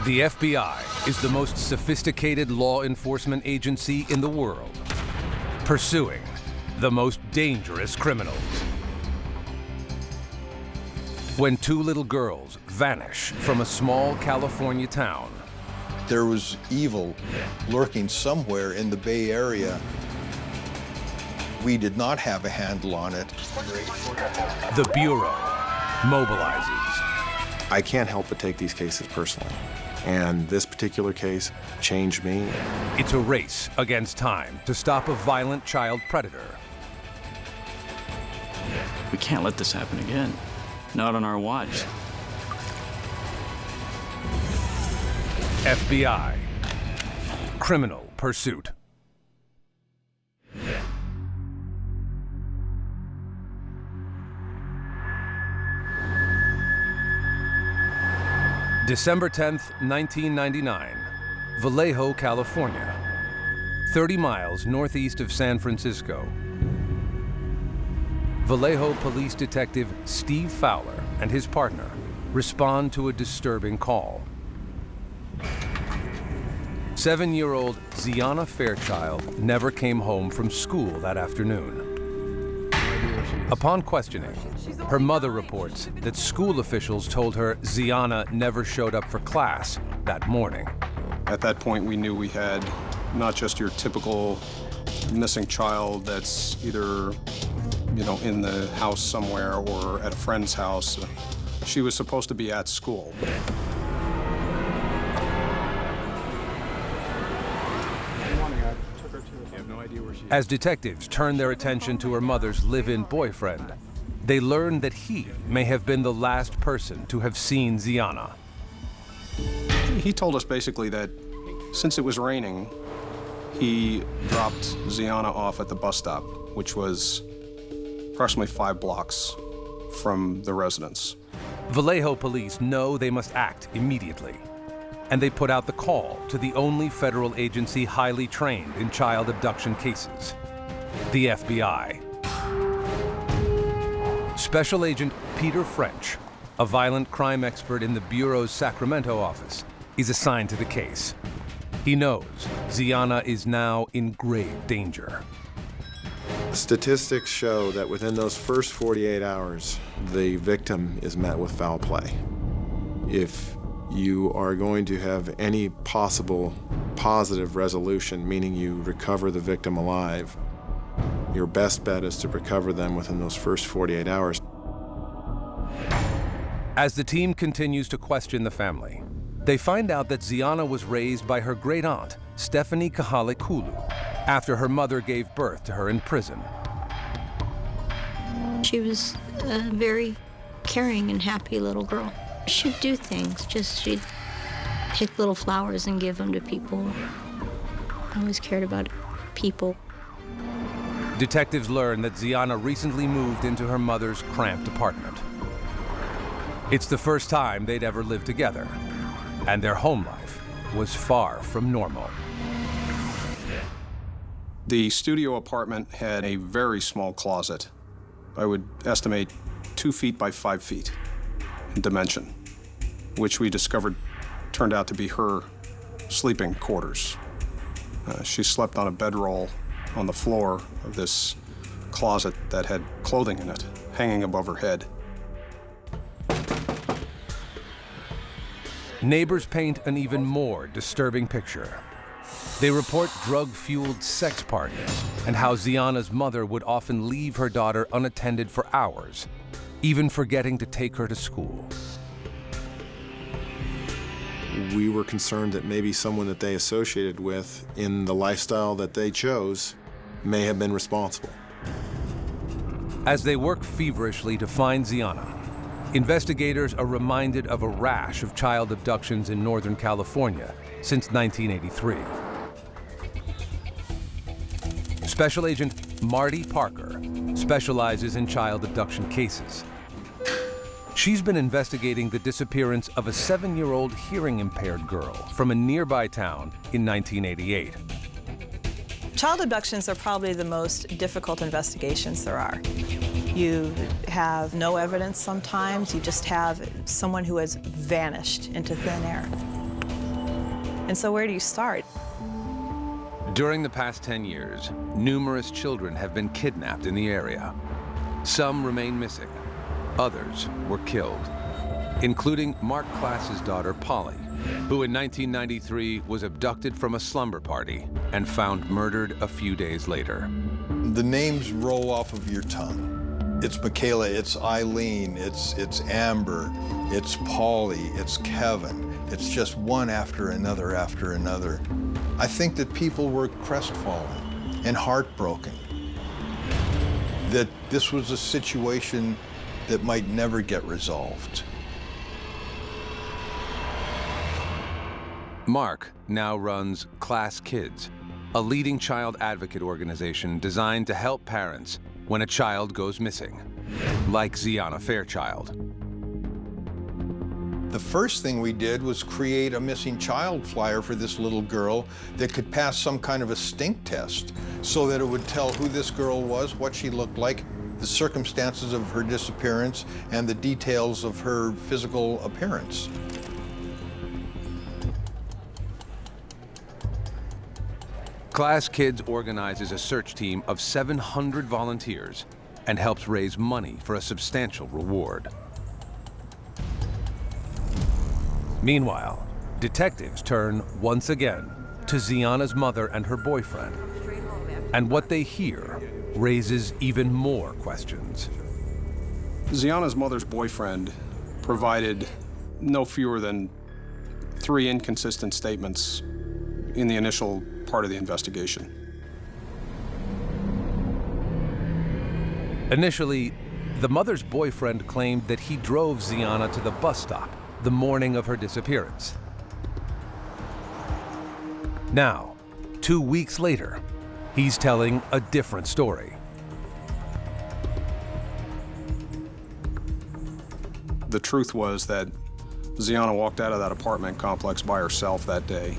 The FBI is the most sophisticated law enforcement agency in the world, pursuing the most dangerous criminals. When two little girls vanish from a small California town, there was evil lurking somewhere in the Bay Area. We did not have a handle on it. the Bureau mobilizes. I can't help but take these cases personally. And this particular case changed me. It's a race against time to stop a violent child predator. We can't let this happen again. Not on our watch. FBI. Criminal Pursuit. December 10th, 1999, Vallejo, California, 30 miles northeast of San Francisco. Vallejo Police Detective Steve Fowler and his partner respond to a disturbing call. 7-year-old Zeanna Fairchild never came home from school that afternoon. Upon questioning, her mother reports that school officials told her Zeanna never showed up for class that morning. At that point, we knew we had not just your typical missing child that's either, in the house somewhere or at a friend's house. She was supposed to be at school. As detectives turn their attention to her mother's live-in boyfriend, they learn that he may have been the last person to have seen Zeanna. He told us basically that since it was raining, he dropped Zeanna off at the bus stop, which was approximately 5 blocks from the residence. Vallejo police know they must act immediately, and they put out the call to the only federal agency highly trained in child abduction cases, the FBI. Special Agent Peter French, a violent crime expert in the Bureau's Sacramento office, is assigned to the case. He knows Zeanna is now in grave danger. Statistics show that within those first 48 hours, the victim is met with foul play. If you are going to have any possible positive resolution, meaning you recover the victim alive, your best bet is to recover them within those first 48 hours. As the team continues to question the family, they find out that Zeanna was raised by her great-aunt, Stephanie Kahale Kulu, after her mother gave birth to her in prison. She was a very caring and happy little girl. She'd do things, she'd pick little flowers and give them to people. I always cared about people. Detectives learn that Zeanna recently moved into her mother's cramped apartment. It's the first time they'd ever lived together, and their home life was far from normal. The studio apartment had a very small closet. I would estimate 2 feet by 5 feet in dimension, which we discovered turned out to be her sleeping quarters. She slept on a bedroll on the floor of this closet that had clothing in it, hanging above her head. Neighbors paint an even more disturbing picture. They report drug-fueled sex parties and how Zeanna's mother would often leave her daughter unattended for hours, even forgetting to take her to school. We were concerned that maybe someone that they associated with in the lifestyle that they chose may have been responsible. As they work feverishly to find Zeanna, investigators are reminded of a rash of child abductions in Northern California since 1983. Special Agent Marty Parker specializes in child abduction cases. She's been investigating the disappearance of a 7-year-old hearing-impaired girl from a nearby town in 1988. Child abductions are probably the most difficult investigations there are. You have no evidence sometimes. You just have someone who has vanished into thin air. And so where do you start? During the past 10 years, numerous children have been kidnapped in the area. Some remain missing. Others were killed, including Mark Klass's daughter, Polly, who in 1993 was abducted from a slumber party and found murdered a few days later. The names roll off of your tongue. It's Michaela, it's Eileen, it's Amber, it's Polly, it's Kevin. It's just one after another after another. I think that people were crestfallen and heartbroken that this was a situation that might never get resolved. Mark now runs Class Kids, a leading child advocate organization designed to help parents when a child goes missing, like Zeanna Fairchild. The first thing we did was create a missing child flyer for this little girl that could pass some kind of a stink test so that it would tell who this girl was, what she looked like, the circumstances of her disappearance, and the details of her physical appearance. Class Kids organizes a search team of 700 volunteers and helps raise money for a substantial reward. Meanwhile, detectives turn once again to Zeanna's mother and her boyfriend, and what they hear raises even more questions. Zeanna's mother's boyfriend provided no fewer than 3 inconsistent statements in the initial part of the investigation. Initially, the mother's boyfriend claimed that he drove Zeanna to the bus stop the morning of her disappearance. Now, 2 weeks later, he's telling a different story. The truth was that Zeanna walked out of that apartment complex by herself that day.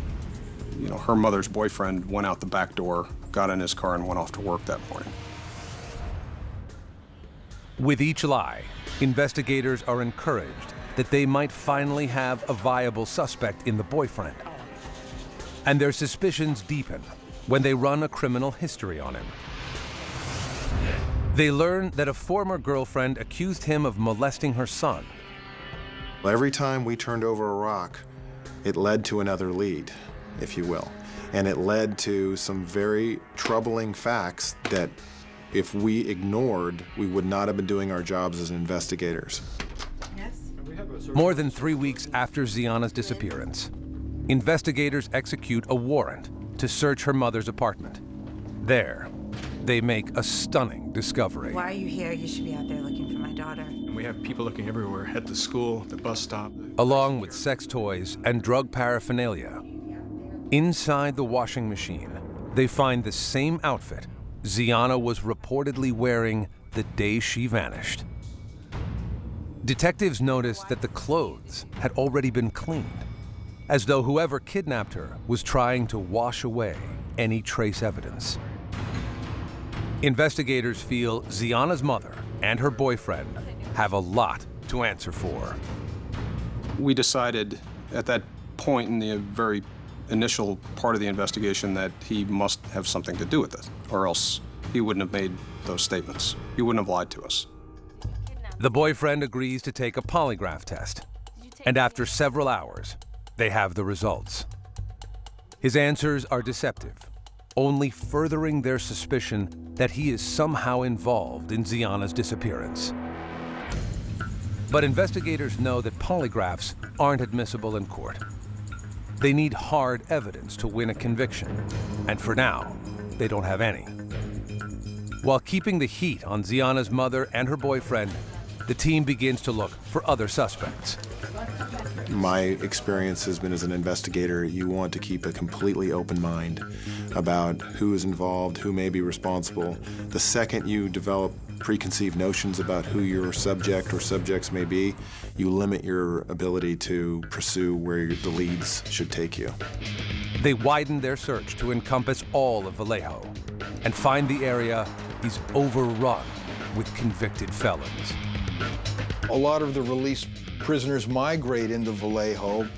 You know, her mother's boyfriend went out the back door, got in his car, and went off to work that morning. With each lie, investigators are encouraged that they might finally have a viable suspect in the boyfriend. And their suspicions deepen when they run a criminal history on him. They learn that a former girlfriend accused him of molesting her son. Every time we turned over a rock, it led to another lead, if you will. And it led to some very troubling facts that if we ignored, we would not have been doing our jobs as investigators. More than 3 weeks after Zeanna's disappearance, investigators execute a warrant to search her mother's apartment. There, they make a stunning discovery. Why are you here? You should be out there looking for my daughter. And we have people looking everywhere, at the school, the bus stop. Along with sex toys and drug paraphernalia. Inside the washing machine, they find the same outfit Zeanna was reportedly wearing the day she vanished. Detectives noticed that the clothes had already been cleaned, as though whoever kidnapped her was trying to wash away any trace evidence. Investigators feel Zeanna's mother and her boyfriend have a lot to answer for. We decided at that point in the very initial part of the investigation that he must have something to do with it, or else he wouldn't have made those statements. He wouldn't have lied to us. The boyfriend agrees to take a polygraph test, and after several hours, they have the results. His answers are deceptive, only furthering their suspicion that he is somehow involved in Zeanna's disappearance. But investigators know that polygraphs aren't admissible in court. They need hard evidence to win a conviction, and for now, they don't have any. While keeping the heat on Zeanna's mother and her boyfriend, the team begins to look for other suspects. My experience has been as an investigator, you want to keep a completely open mind about who is involved, who may be responsible. The second you develop preconceived notions about who your subject or subjects may be, you limit your ability to pursue where the leads should take you. They widen their search to encompass all of Vallejo and find the area is overrun with convicted felons. A lot of the released prisoners migrate into Vallejo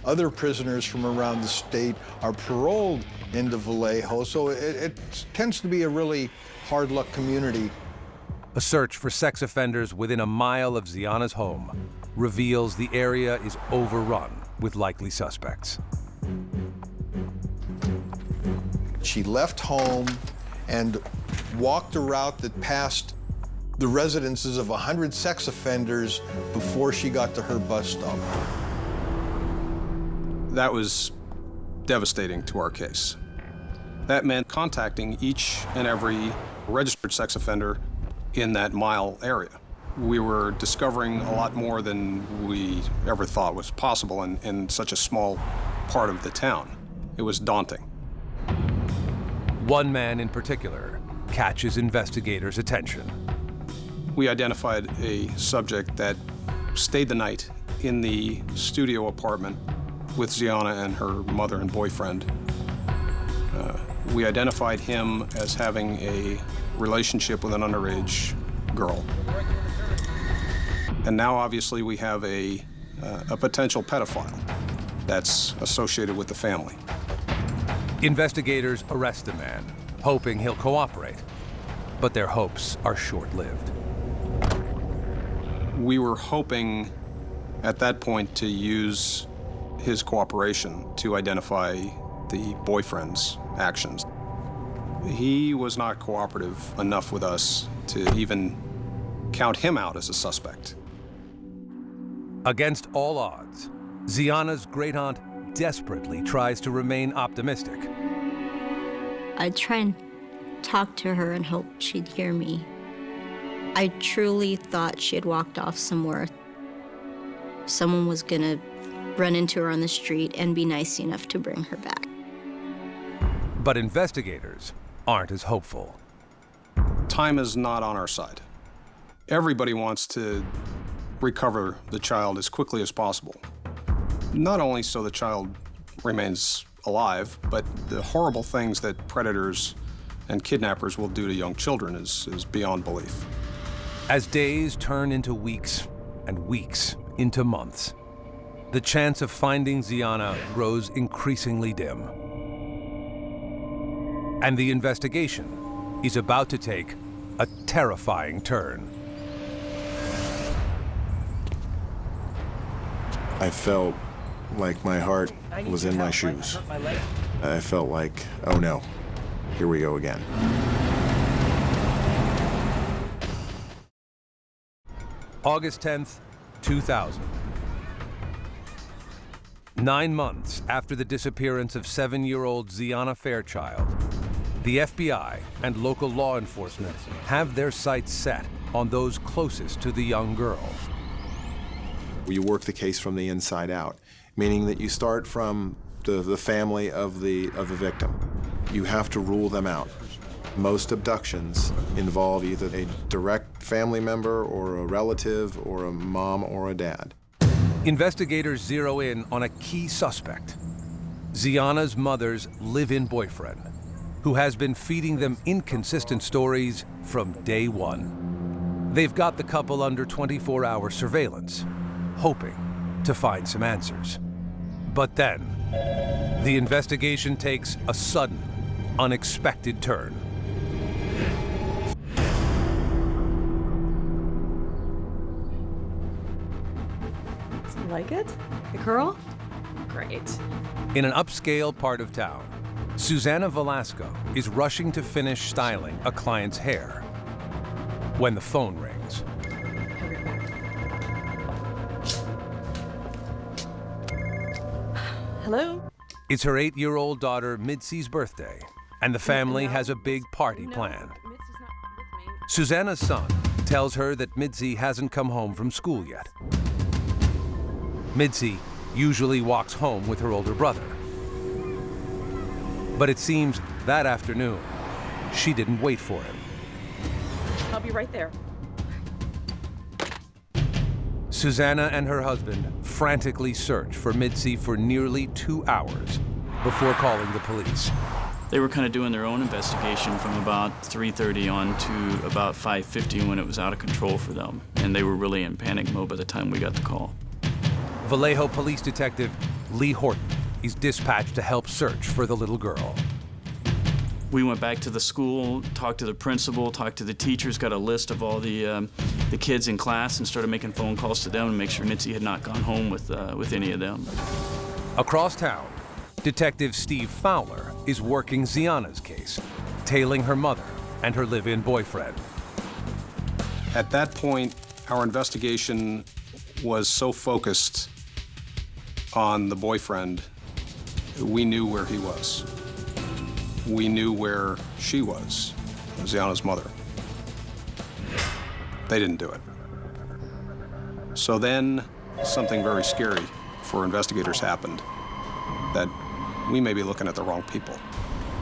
Other prisoners from around the state are paroled into Vallejo, so it tends to be a really hard-luck community. A search for sex offenders within a mile of Zeanna's home reveals the area is overrun with likely suspects. She left home and walked a route that passed the residences of 100 sex offenders before she got to her bus stop. That was devastating to our case. That meant contacting each and every registered sex offender in that mile area. We were discovering a lot more than we ever thought was possible in such a small part of the town. It was daunting. One man in particular catches investigators' attention. We identified a subject that stayed the night in the studio apartment with Zeanna and her mother and boyfriend. We identified him as having a relationship with an underage girl. And now, obviously, we have a potential pedophile that's associated with the family. Investigators arrest the man, hoping he'll cooperate, but their hopes are short-lived. We were hoping at that point to use his cooperation to identify the boyfriend's actions. He was not cooperative enough with us to even count him out as a suspect. Against all odds, Zeanna's great-aunt desperately tries to remain optimistic. I try and talk to her and hope she'd hear me. I truly thought she had walked off somewhere. Someone was gonna run into her on the street and be nice enough to bring her back. But investigators aren't as hopeful. Time is not on our side. Everybody wants to recover the child as quickly as possible. Not only so the child remains alive, but the horrible things that predators and kidnappers will do to young children is beyond belief. As days turn into weeks and weeks into months, the chance of finding Zeanna grows increasingly dim. And the investigation is about to take a terrifying turn. I felt like my heart was in my shoes. I felt like, oh no, here we go again. August 10th, 2000. 9 months after the disappearance of 7-year-old Zeanna Fairchild, the FBI and local law enforcement have their sights set on those closest to the young girl. You work the case from the inside out, meaning that you start from the family of the victim. You have to rule them out. Most abductions involve either a direct family member or a relative or a mom or a dad. Investigators zero in on a key suspect, Zeanna's mother's live-in boyfriend, who has been feeding them inconsistent stories from day one. They've got the couple under 24-hour surveillance, hoping to find some answers. But then, the investigation takes a sudden, unexpected turn. Like it? The curl? Great. In an upscale part of town, Susanna Velasco is rushing to finish styling a client's hair when the phone rings. Hello? It's her 8-year-old daughter Mitzi's birthday, and the family has a big party planned. Susanna's son tells her that Mitzi hasn't come home from school yet. Mitzi usually walks home with her older brother. But it seems that afternoon, she didn't wait for him. I'll be right there. Susanna and her husband frantically search for Mitzi for nearly 2 hours before calling the police. They were kind of doing their own investigation from about 3:30 on to about 5:50 when it was out of control for them. And they were really in panic mode by the time we got the call. Vallejo police detective Lee Horton, is dispatched to help search for the little girl. We went back to the school, talked to the principal, talked to the teachers, got a list of all the kids in class, and started making phone calls to them to make sure Mitzi had not gone home with any of them. Across town, Detective Steve Fowler is working Zeanna's case, tailing her mother and her live-in boyfriend. At that point, our investigation was so focused on the boyfriend, we knew where he was. We knew where she was, Zeanna's mother. They didn't do it. So then something very scary for investigators happened, that we may be looking at the wrong people.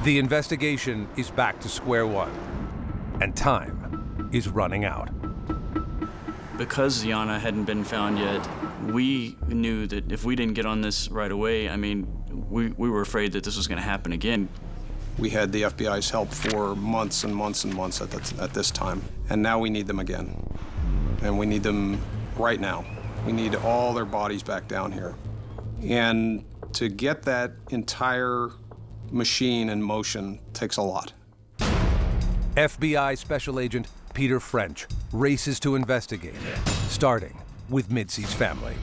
The investigation is back to square one, and time is running out. Because Zeanna hadn't been found yet, we knew that if we didn't get on this right away, I mean, we were afraid that this was going to happen again. We had the FBI's help for months and months and months at this time, and now we need them again. And we need them right now. We need all their bodies back down here. And to get that entire machine in motion takes a lot. FBI Special Agent Peter French races to investigate, starting with Mitzi's family.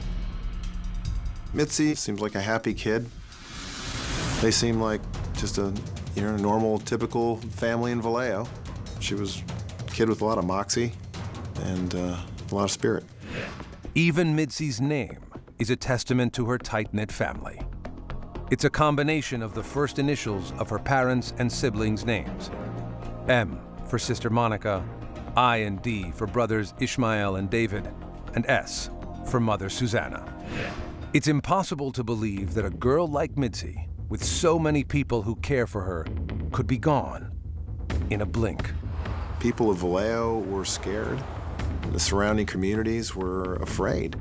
Mitzi seems like a happy kid. They seem like just a normal, typical family in Vallejo. She was a kid with a lot of moxie and a lot of spirit. Even Mitzi's name is a testament to her tight-knit family. It's a combination of the first initials of her parents' and siblings' names. M for sister Monica, I and D for brothers Ishmael and David, and S for mother Susanna. It's impossible to believe that a girl like Mitzi, with so many people who care for her, could be gone in a blink. People of Vallejo were scared. The surrounding communities were afraid.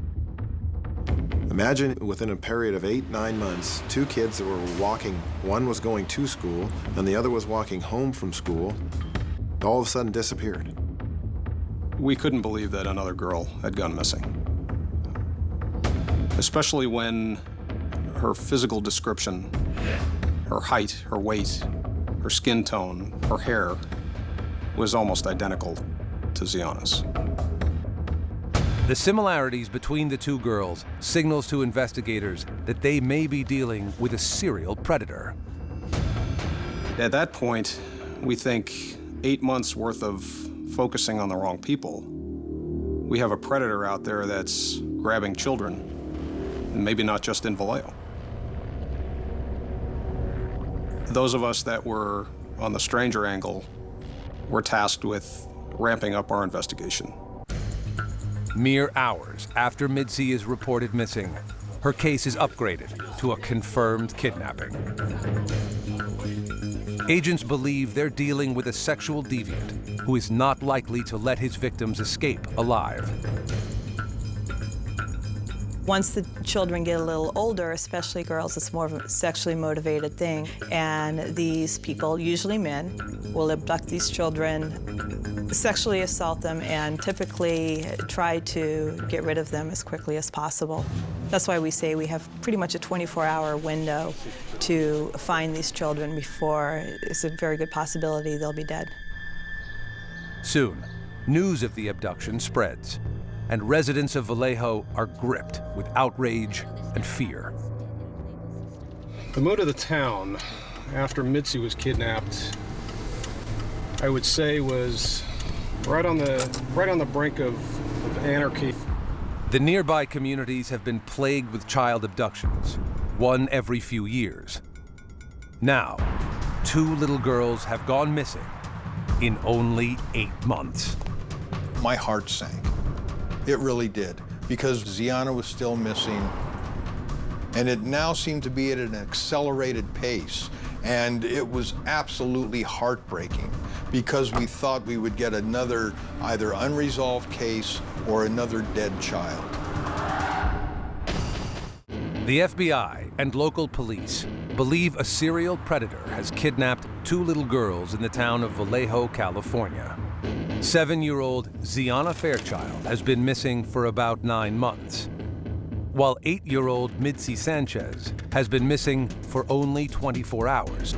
Imagine within a period of 8-9 months, 2 kids that were walking, one was going to school and the other was walking home from school, all of a sudden disappeared. We couldn't believe that another girl had gone missing, especially when her physical description, her height, her weight, her skin tone, her hair was almost identical to Zeanna's. The similarities between the two girls signals to investigators that they may be dealing with a serial predator. At that point, we think 8 months worth of focusing on the wrong people. We have a predator out there that's grabbing children, and maybe not just in Vallejo. Those of us that were on the stranger angle were tasked with ramping up our investigation. Mere hours after Mitzi is reported missing, her case is upgraded to a confirmed kidnapping. Agents believe they're dealing with a sexual deviant who is not likely to let his victims escape alive. Once the children get a little older, especially girls, it's more of a sexually motivated thing. And these people, usually men, will abduct these children, sexually assault them, and typically try to get rid of them as quickly as possible. That's why we say we have pretty much a 24-hour window to find these children before it's a very good possibility they'll be dead. Soon, news of the abduction spreads, and residents of Vallejo are gripped with outrage and fear. The mood of the town after Mitzi was kidnapped, I would say, was right on the brink of anarchy. The nearby communities have been plagued with child abductions, one every few years. Now, 2 little girls have gone missing in only 8 months. My heart sank. It really did, because Zeanna was still missing, and it now seemed to be at an accelerated pace, and it was absolutely heartbreaking, because we thought we would get another either unresolved case or another dead child. The FBI and local police believe a serial predator has kidnapped 2 little girls in the town of Vallejo, California. 7-year-old Zeanna Fairchild has been missing for about 9 months. while 8-year-old Mitzi Sanchez has been missing for only 24 hours.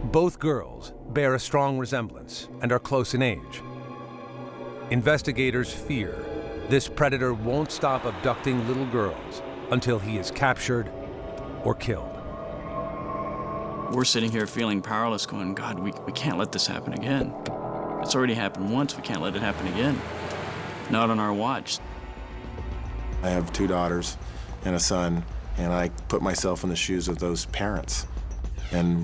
Both girls bear a strong resemblance and are close in age. Investigators fear this predator won't stop abducting little girls until he is captured or killed. We're sitting here feeling powerless, going, God, we can't let this happen again. It's already happened once, we can't let it happen again. Not on our watch. I have 2 daughters and a son, and I put myself in the shoes of those parents. And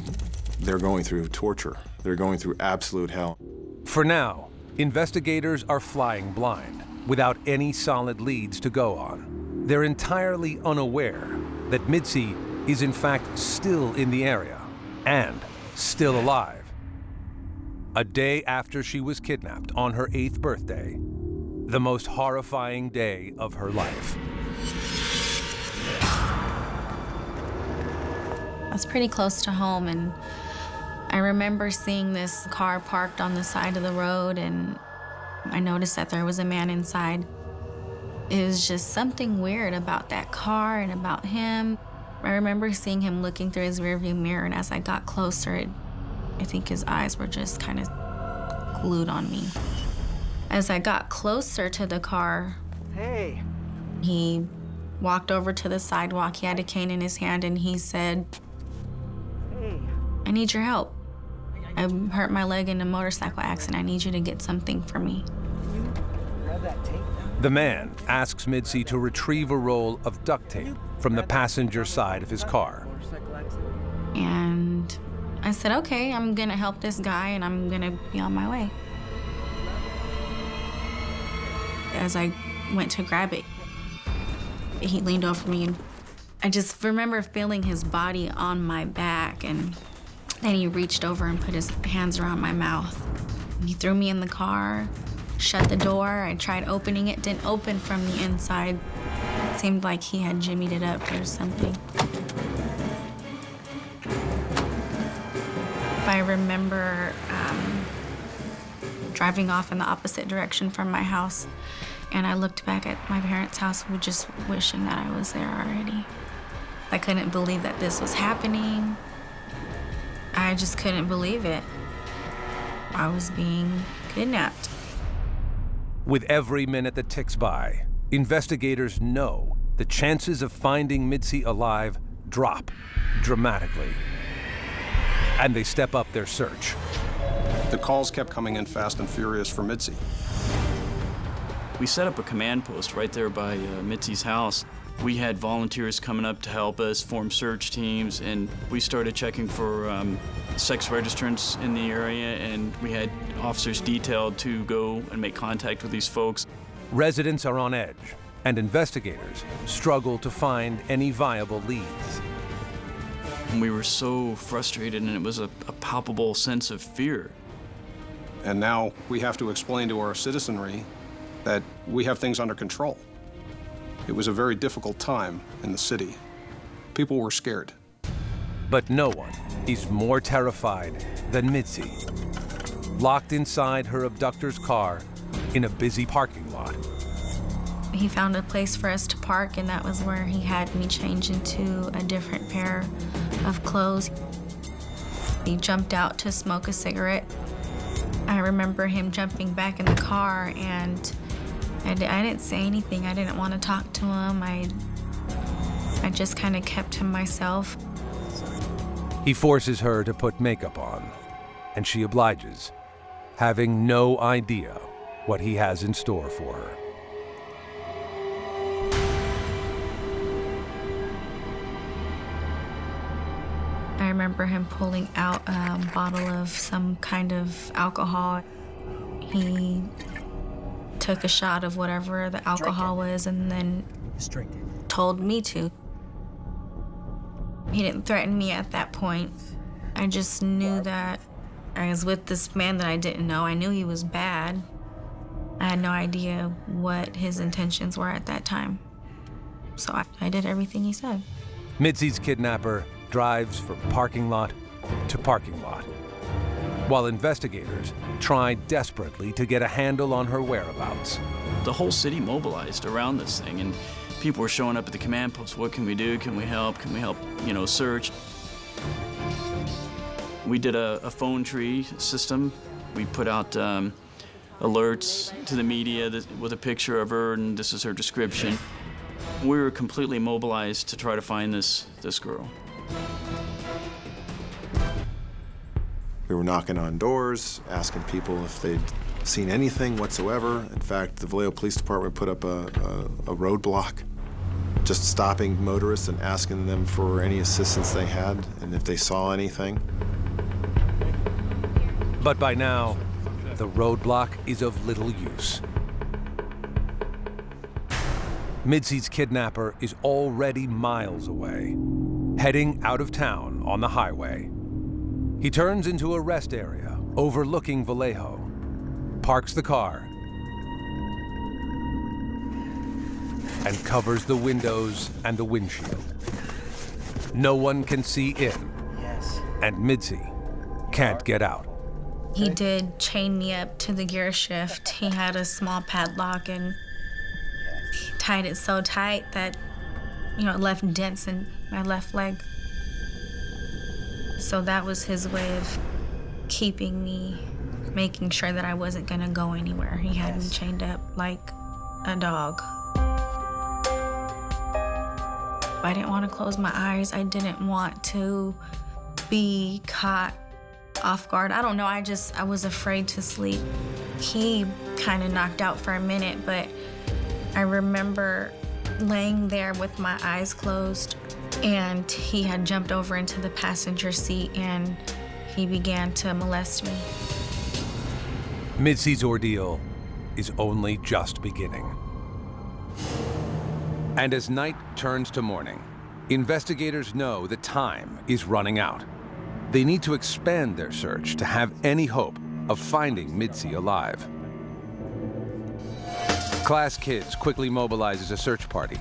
they're going through torture. They're going through absolute hell. For now, investigators are flying blind, without any solid leads to go on. They're entirely unaware that Mitzi is in fact still in the area and still alive. A day after she was kidnapped on her 8th birthday, the most horrifying day of her life. I was pretty close to home, and I remember seeing this car parked on the side of the road, and I noticed that there was a man inside. It was just something weird about that car and about him. I remember seeing him looking through his rearview mirror, and as I got closer, I think his eyes were just kind of glued on me. As I got closer to the car, he walked over to the sidewalk. He had a cane in his hand, and he said, I need your help. I hurt my leg in a motorcycle accident. I need you to get something for me. The man asks Mitzi to retrieve a roll of duct tape from the passenger side of his car. And I said, okay, I'm gonna help this guy, and I'm gonna be on my way. As I went to grab it, he leaned over me, and I just remember feeling his body on my back, and then he reached over and put his hands around my mouth. He threw me in the car, shut the door. I tried opening it, didn't open from the inside. It seemed like he had jimmied it up or something. I remember driving off in the opposite direction from my house, and I looked back at my parents' house, just wishing that I was there already. I couldn't believe that this was happening. I just couldn't believe it. I was being kidnapped. With every minute that ticks by, investigators know the chances of finding Mitzi alive drop dramatically. And they step up their search. The calls kept coming in fast and furious for Mitzi. We set up a command post right there by Mitzi's house. We had volunteers coming up to help us form search teams, and we started checking for sex registrants in the area, and we had officers detailed to go and make contact with these folks. Residents are on edge, and investigators struggle to find any viable leads. And we were so frustrated, and it was a palpable sense of fear. And now we have to explain to our citizenry that we have things under control. It was a very difficult time in the city. People were scared. But no one is more terrified than Mitzi, locked inside her abductor's car in a busy parking lot. He found a place for us to park, and that was where he had me change into a different pair of clothes. He jumped out to smoke a cigarette. I remember him jumping back in the car, and I didn't say anything. I didn't want to talk to him. I just kind of kept to myself. He forces her to put makeup on, and she obliges, having no idea what he has in store for her. I remember him pulling out a bottle of some kind of alcohol. He took a shot of whatever the alcohol was and then told me to. He didn't threaten me at that point. I just knew that I was with this man that I didn't know. I knew he was bad. I had no idea what his intentions were at that time. So I did everything he said. Mitzi's kidnapper drives from parking lot to parking lot, while investigators tried desperately to get a handle on her whereabouts. The whole city mobilized around this thing, and people were showing up at the command post. What can we do? Can we help? Can we help, search? We did a phone tree system. We put out alerts to the media with a picture of her, and this is her description. We were completely mobilized to try to find this girl. We were knocking on doors, asking people if they'd seen anything whatsoever. In fact, the Vallejo Police Department put up a roadblock, just stopping motorists and asking them for any assistance they had and if they saw anything. But by now, the roadblock is of little use. Midsy's kidnapper is already miles away, heading out of town on the highway. He turns into a rest area overlooking Vallejo, parks the car, and covers the windows and the windshield. No one can see in, and Midsy can't get out. He did chain me up to the gear shift. He had a small padlock and he tied it so tight that, it left dents in my left leg. So that was his way of keeping me, making sure that I wasn't gonna go anywhere. He had me chained up like a dog. I didn't want to close my eyes. I didn't want to be caught off guard. I don't know, I was afraid to sleep. He kind of knocked out for a minute, but I remember laying there with my eyes closed, and he had jumped over into the passenger seat and he began to molest me. Midsy's ordeal is only just beginning. And as night turns to morning, investigators know that time is running out. They need to expand their search to have any hope of finding Midsy alive. Class Kids quickly mobilizes a search party,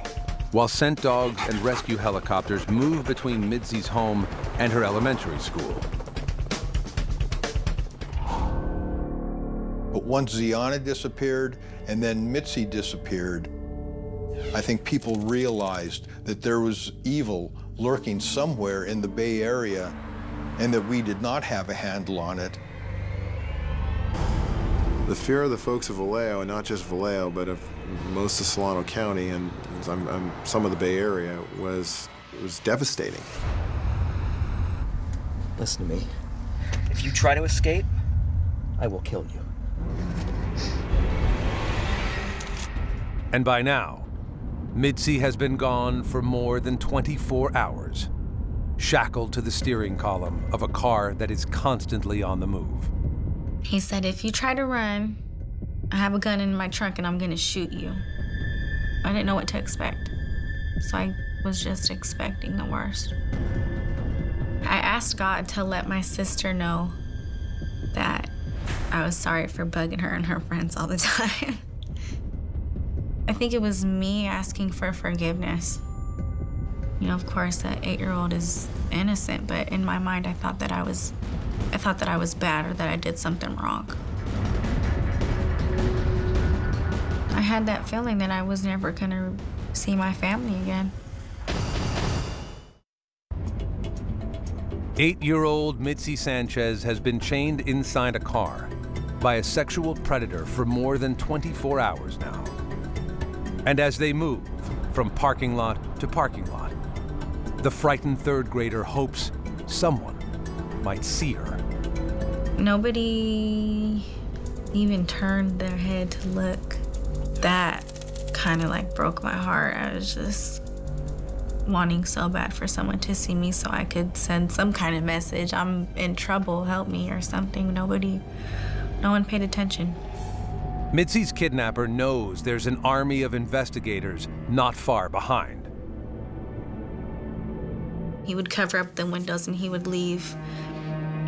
while scent dogs and rescue helicopters move between Midsy's home and her elementary school. But once Zeanna disappeared and then Midsy disappeared, I think people realized that there was evil lurking somewhere in the Bay Area and that we did not have a handle on it. The fear of the folks of Vallejo, and not just Vallejo, but of most of Solano County and some of the Bay Area, was devastating. Listen to me. If you try to escape, I will kill you. And by now, Midsy has been gone for more than 24 hours, shackled to the steering column of a car that is constantly on the move. He said, if you try to run, I have a gun in my trunk and I'm gonna shoot you. I didn't know what to expect, so I was just expecting the worst. I asked God to let my sister know that I was sorry for bugging her and her friends all the time. I think it was me asking for forgiveness. Of course, that 8-year-old is innocent, but in my mind, I thought that I was bad or that I did something wrong. I had that feeling that I was never gonna see my family again. 8-year-old Midsy Sanchez has been chained inside a car by a sexual predator for more than 24 hours now. And as they move from parking lot to parking lot, the frightened third grader hopes someone might see her. Nobody even turned their head to look. That kind of broke my heart. I was just wanting so bad for someone to see me so I could send some kind of message. I'm in trouble, help me or something. No one paid attention. Midsy's kidnapper knows there's an army of investigators not far behind. He would cover up the windows and he would leave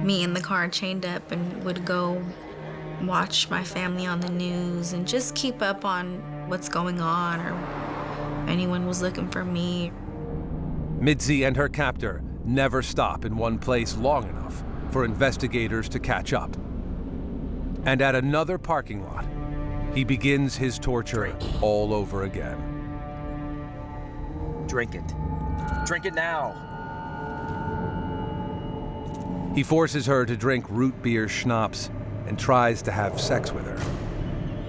me in the car chained up and would go watch my family on the news and just keep up on what's going on or if anyone was looking for me. Midsy and her captor never stop in one place long enough for investigators to catch up. And at another parking lot, he begins his torture all over again. Drink it. Drink it now. He forces her to drink root beer schnapps and tries to have sex with her,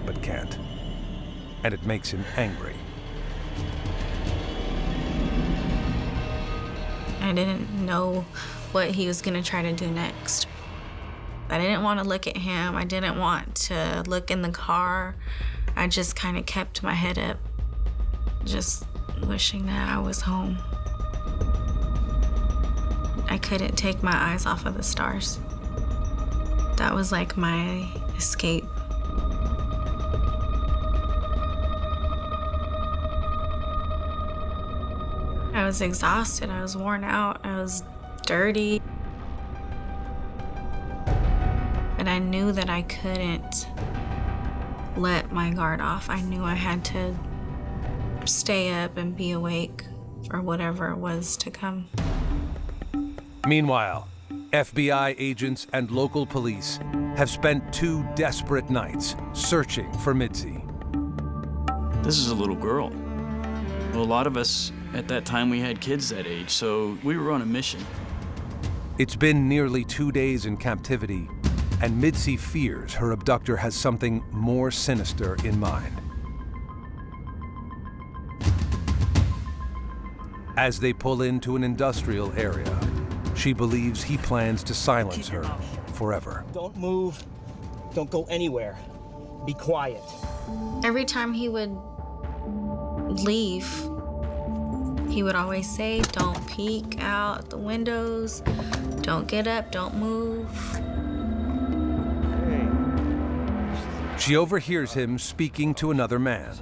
but can't. And it makes him angry. I didn't know what he was gonna try to do next. I didn't want to look at him. I didn't want to look in the car. I just kind of kept my head up, just wishing that I was home. I couldn't take my eyes off of the stars. That was like my escape. I was exhausted, I was worn out, I was dirty. But I knew that I couldn't let my guard off. I knew I had to stay up and be awake for whatever it was to come. Meanwhile, FBI agents and local police have spent 2 desperate nights searching for Mitzi. This is a little girl. Well, a lot of us at that time, we had kids that age, so we were on a mission. It's been nearly 2 days in captivity, and Mitzi fears her abductor has something more sinister in mind. As they pull into an industrial area, she believes he plans to silence her forever. Don't move. Don't go anywhere. Be quiet. Every time he would leave, he would always say, don't peek out the windows, don't get up, don't move. She overhears him speaking to another man.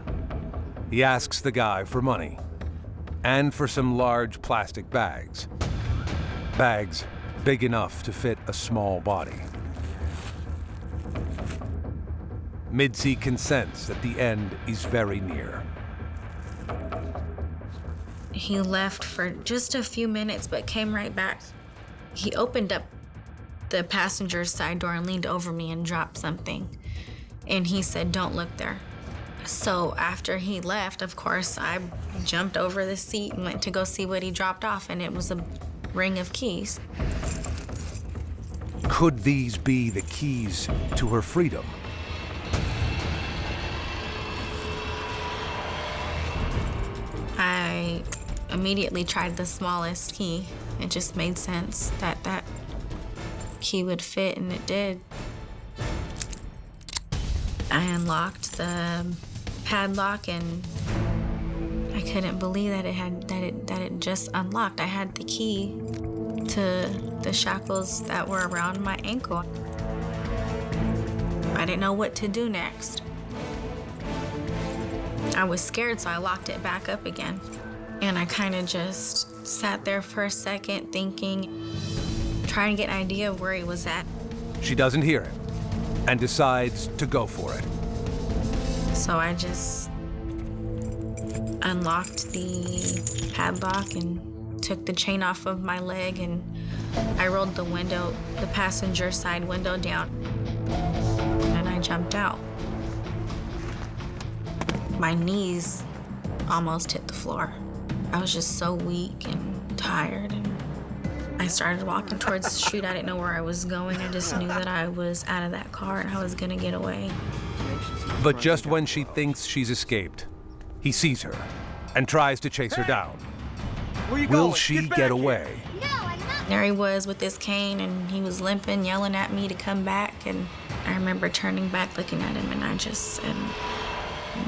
He asks the guy for money and for some large plastic bags. Bags big enough to fit a small body. Mitzi consents that the end is very near. He left for just a few minutes, but came right back. He opened up the passenger side door and leaned over me and dropped something. And he said, don't look there. So after he left, of course, I jumped over the seat and went to go see what he dropped off, and it was a ring of keys. Could these be the keys to her freedom? I immediately tried the smallest key. It just made sense that that key would fit, and it did. I unlocked the padlock, and I couldn't believe that it just unlocked. I had the key to the shackles that were around my ankle. I didn't know what to do next. I was scared, so I locked it back up again. And I kind of just sat there for a second thinking, trying to get an idea of where he was at. She doesn't hear him and decides to go for it. So I just unlocked the padlock and took the chain off of my leg, and I rolled the window, the passenger side window down, and I jumped out. My knees almost hit the floor. I was just so weak and tired, and I started walking towards the chute. I didn't know where I was going. I just knew that I was out of that car and I was gonna get away. But just when she thinks she's escaped, he sees her and tries to chase her down. Will she get away? There he was with his cane, and he was limping, yelling at me to come back, and I remember turning back, looking at him, and I just said,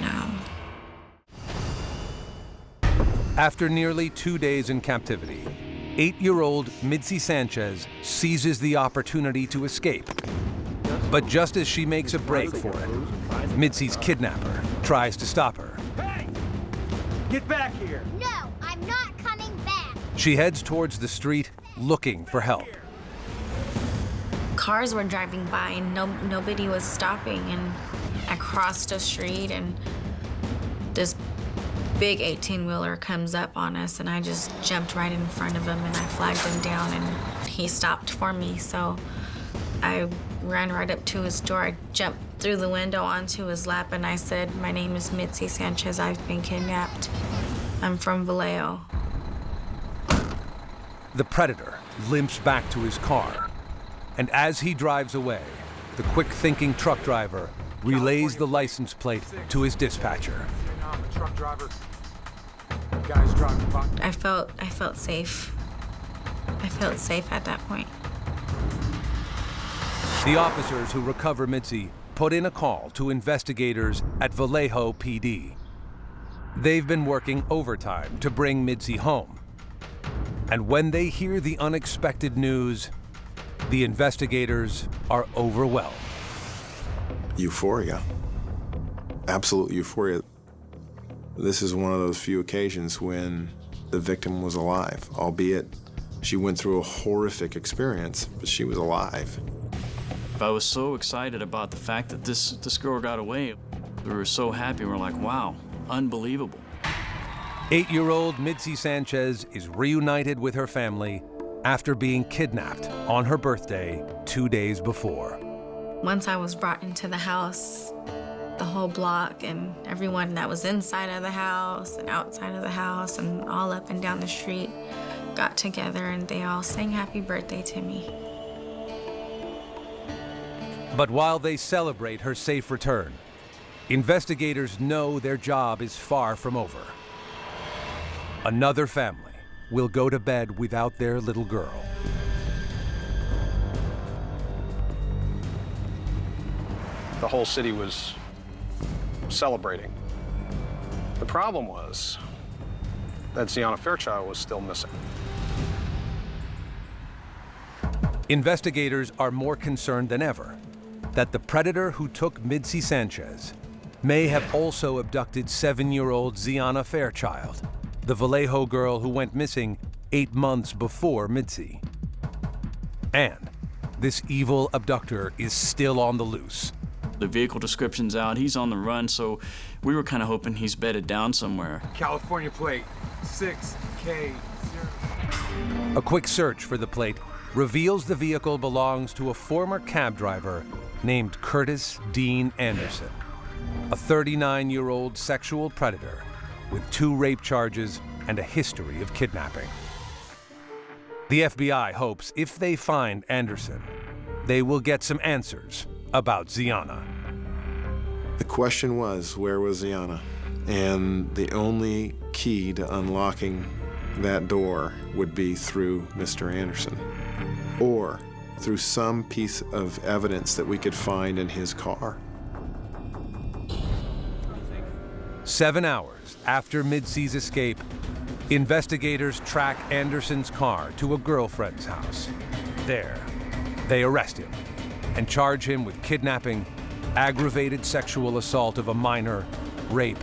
no. After nearly 2 days in captivity, 8-year-old Mitzi Sanchez seizes the opportunity to escape. But just as she makes a break for it, Mitzi's kidnapper tries to stop her. Hey! Get back here! No, I'm not coming back! She heads towards the street looking for help. Cars were driving by and nobody was stopping, and I crossed the street, and this big 18-wheeler comes up on us, and I just jumped right in front of him, and I flagged him down, and he stopped for me. So I ran right up to his door. I jumped through the window onto his lap, and I said, "My name is Mitzi Sanchez. I've been kidnapped. I'm from Vallejo." The Predator limps back to his car, and as he drives away, the quick-thinking truck driver relays the license plate to his dispatcher. I felt safe. I felt safe at that point. The officers who recover Mitzi put in a call to investigators at Vallejo PD. They've been working overtime to bring Mitzi home. And when they hear the unexpected news, the investigators are overwhelmed. Euphoria. Absolute euphoria. This is one of those few occasions when the victim was alive, albeit she went through a horrific experience, but she was alive. I was so excited about the fact that this girl got away. We were so happy. We're like, wow, unbelievable. 8-year-old Mitzi Sanchez is reunited with her family after being kidnapped on her birthday 2 days before. Once I was brought into the house, the whole block and everyone that was inside of the house and outside of the house and all up and down the street got together, and they all sang happy birthday to me. But while they celebrate her safe return, investigators know their job is far from over. Another family will go to bed without their little girl. The whole city was celebrating. The problem was that Zeanna Fairchild was still missing. Investigators are more concerned than ever that the predator who took Mitzi Sanchez may have also abducted 7-year-old Zeanna Fairchild, the Vallejo girl who went missing 8 months before Mitzi. And this evil abductor is still on the loose. The vehicle description's out, he's on the run, so we were kind of hoping he's bedded down somewhere. California plate, 6K0. A quick search for the plate reveals the vehicle belongs to a former cab driver named Curtis Dean Anderson, a 39-year-old sexual predator with 2 rape charges and a history of kidnapping. The FBI hopes if they find Anderson, they will get some answers about Zeanna. The question was, where was Zeanna? And the only key to unlocking that door would be through Mr. Anderson, or through some piece of evidence that we could find in his car. 7 hours after Mitzi's escape, investigators track Anderson's car to a girlfriend's house. There, they arrest him and charge him with kidnapping, aggravated sexual assault of a minor, rape,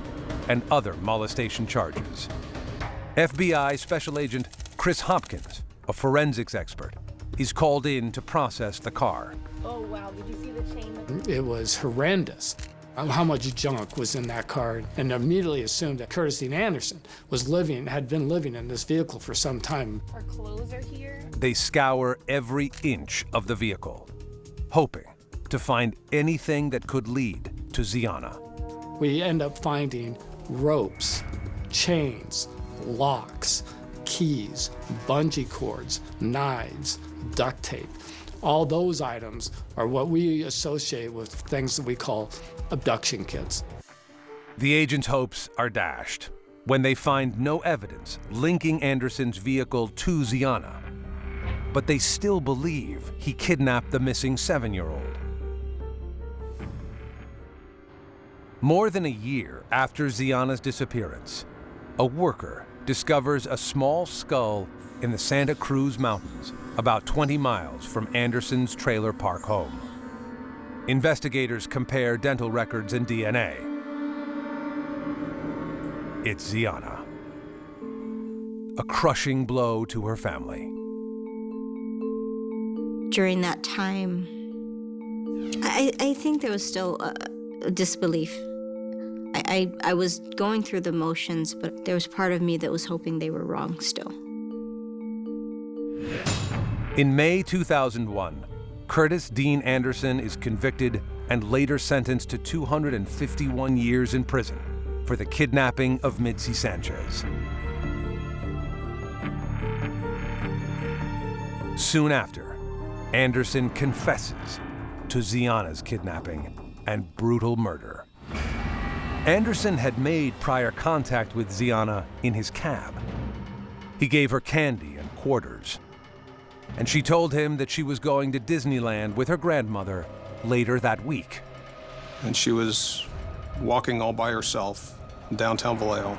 and other molestation charges. FBI Special Agent Chris Hopkins, a forensics expert, is called in to process the car. Oh, wow. Did you see the chain? It was horrendous how much junk was in that car, and immediately assumed that Curtis Dean Anderson had been living in this vehicle for some time. Our clothes are here. They scour every inch of the vehicle, hoping to find anything that could lead to Zeanna. We end up finding ropes, chains, locks, keys, bungee cords, knives, duct tape. All those items are what we associate with things that we call abduction kits. The agents' hopes are dashed when they find no evidence linking Anderson's vehicle to Zeanna. But they still believe he kidnapped the missing 7-year-old. More than a year after Zeanna's disappearance, a worker discovers a small skull in the Santa Cruz Mountains, about 20 miles from Anderson's trailer park home. Investigators compare dental records and DNA. It's Zeanna. A crushing blow to her family. During that time, I think there was still a disbelief. I was going through the motions, but there was part of me that was hoping they were wrong still. In May 2001, Curtis Dean Anderson is convicted and later sentenced to 251 years in prison for the kidnapping of Mitzi Sanchez. Soon after, Anderson confesses to Zeanna's kidnapping and brutal murder. Anderson had made prior contact with Zeanna in his cab. He gave her candy and quarters, and she told him that she was going to Disneyland with her grandmother later that week. And she was walking all by herself in downtown Vallejo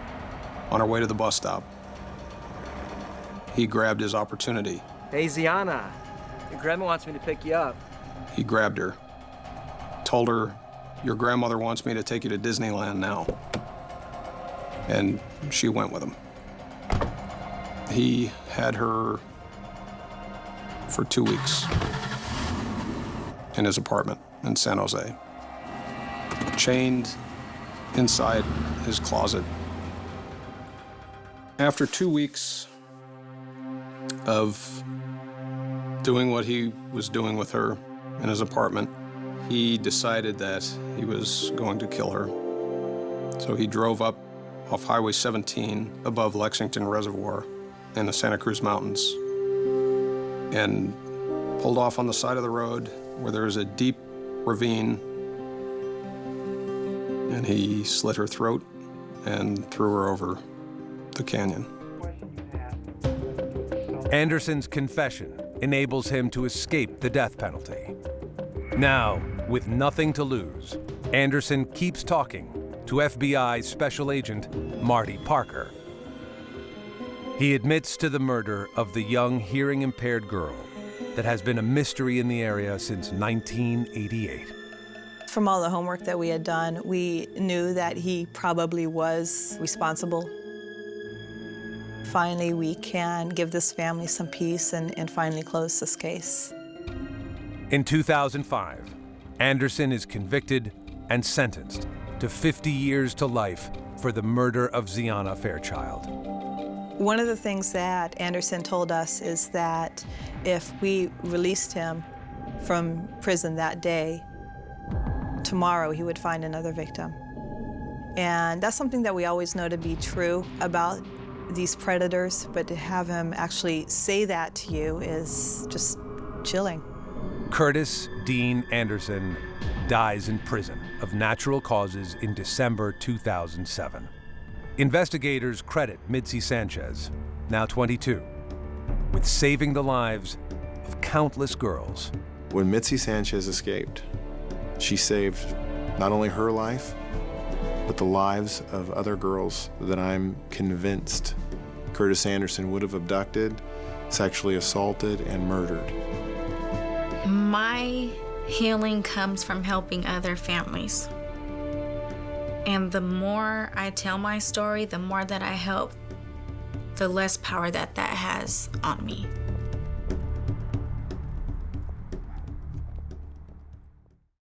on her way to the bus stop. He grabbed his opportunity. Hey, Zeanna, your grandma wants me to pick you up. He grabbed her, told her, "Your grandmother wants me to take you to Disneyland now." And she went with him. He had her for 2 weeks in his apartment in San Jose, chained inside his closet. After 2 weeks of doing what he was doing with her in his apartment, he decided that he was going to kill her. So he drove up off Highway 17 above Lexington Reservoir in the Santa Cruz Mountains and pulled off on the side of the road where there was a deep ravine, and he slit her throat and threw her over the canyon. Anderson's confession enables him to escape the death penalty. Now, with nothing to lose, Anderson keeps talking to FBI Special Agent Marty Parker. He admits to the murder of the young hearing-impaired girl that has been a mystery in the area since 1988. From all the homework that we had done, we knew that he probably was responsible. Finally, we can give this family some peace and finally close this case. In 2005, Anderson is convicted and sentenced to 50 years to life for the murder of Zeanna Fairchild. One of the things that Anderson told us is that if we released him from prison that day, tomorrow he would find another victim. And that's something that we always know to be true about these predators, but to have him actually say that to you is just chilling. Curtis Dean Anderson dies in prison of natural causes in December 2007. Investigators credit Mitzi Sanchez, now 22, with saving the lives of countless girls. When Mitzi Sanchez escaped, she saved not only her life, but the lives of other girls that I'm convinced Curtis Anderson would have abducted, sexually assaulted, and murdered. My healing comes from helping other families. And the more I tell my story, the more that I help, the less power that has on me.